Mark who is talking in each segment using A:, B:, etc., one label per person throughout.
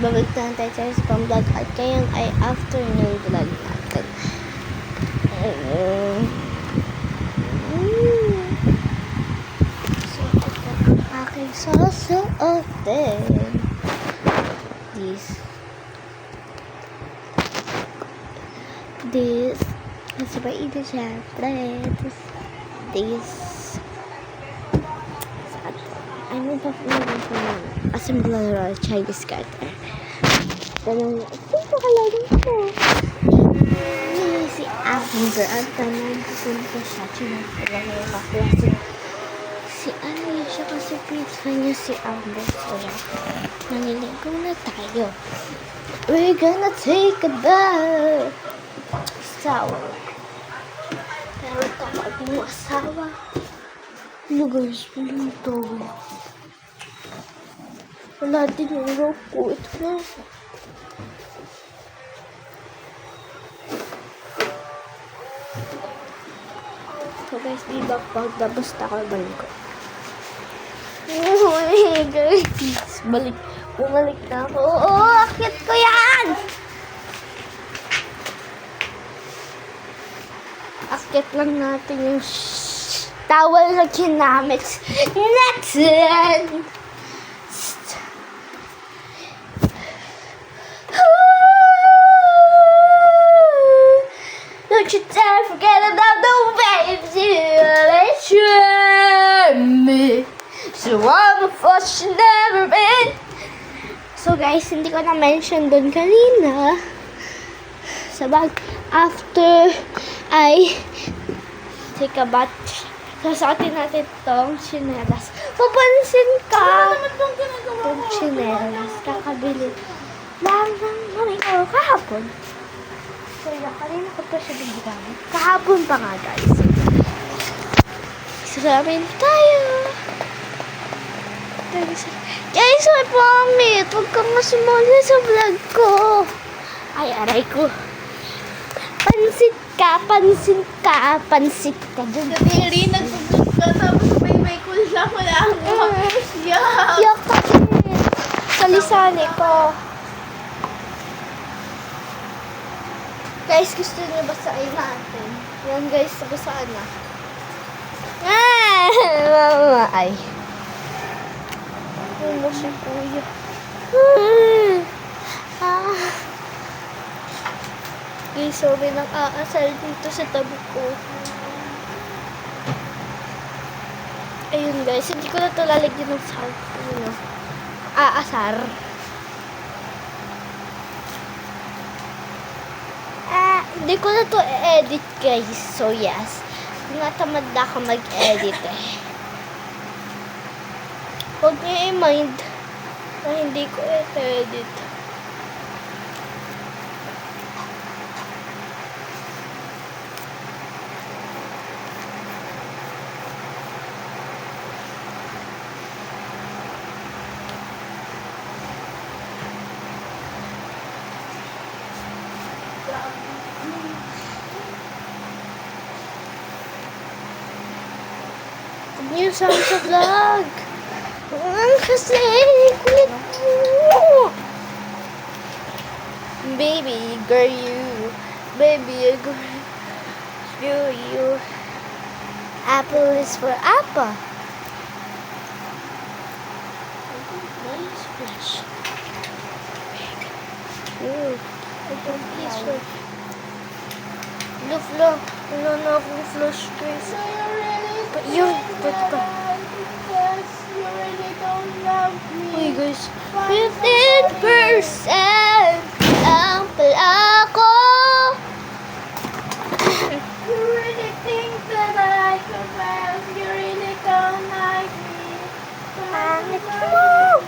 A: babalik na tayo sa spam vlog at ngayon ay afternoon vlog natin. So, ito ang aking susuotin. This kasi mainit syempre. This ano ba kasi maglalaro Chinese garter. Ganun. Ito kalarin ko. Si Amber. Ang tanong pupunta siya. Chinaglalaro yung kaklase. Si ano yun siya kasi pizza niya si Amber. So, naniligo na tayo. We're gonna take a bath. Sour. Pero kapag mo asawa. Hello guys, piling ito. Wala din yung rope ko. Ito na. So guys, di ba pagdabasta ako balik ko. Oh my guys. Bumalik na ako. Oo, akit ko yan! Akit lang natin yung towel na ginamit natin. Don't you dare forget about the waves you let me. So I'm a force you never been. So guys, hindi ko na-mention doon kanina. Sa bag, after I take a bath, sasaotin natin tong chinelas. Papansin ka!
B: Ano naman itong ginagawa
A: Tong
B: ko?
A: chinelas. Kakabili lang ng mami ko kahapon. So yun, kanina ko pa siya binigamit. Kahapon pa nga guys. Salamin tayo! Guys, I promise! Huwag kang masumali sa vlog ko! Ay, aray ko! Pansit ka dun.
B: Kadiri, nagsusunod ka, tapos may kulang wala ako. Yeah!
A: Yak kasi sa lisani ko. Guys, gusto niyo basahin natin? Yan guys, basahan na. Mama, ay. Ano si kuya? Guys, so may nang-aasal dito sa tabi ko. Ayun guys, hindi ko na ito lalagyan ng salt. Aasar. Hindi ko na ito edit guys. So yes, natamad na ako mag-edit eh. Huwag niyo i-mind na hindi ko edit. New song sa vlog. Kasi kulit mo. Baby girl you. Baby girl you. Apple is for apple. Nice flash. Apple is for Flo. Wala na akong flash guys. Yun,
B: Because you really don't love me.
A: uy guys, 15% ang pala ko.
B: You really think that I confess. You really don't like me.
A: Pangit mo.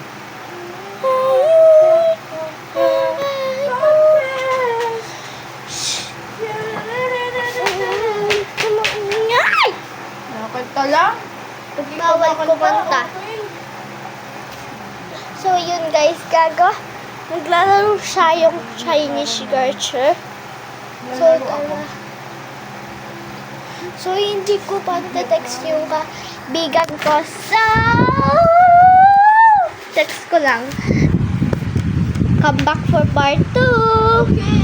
B: Confess. You
A: Ay!
B: nakanta lang?
A: Bawal kumanta. So yun guys, naglalaro siya yung Chinese garter. So hindi ko pa text yung kaibigan ko. So text ko lang. Come back for part 2.
B: Okay.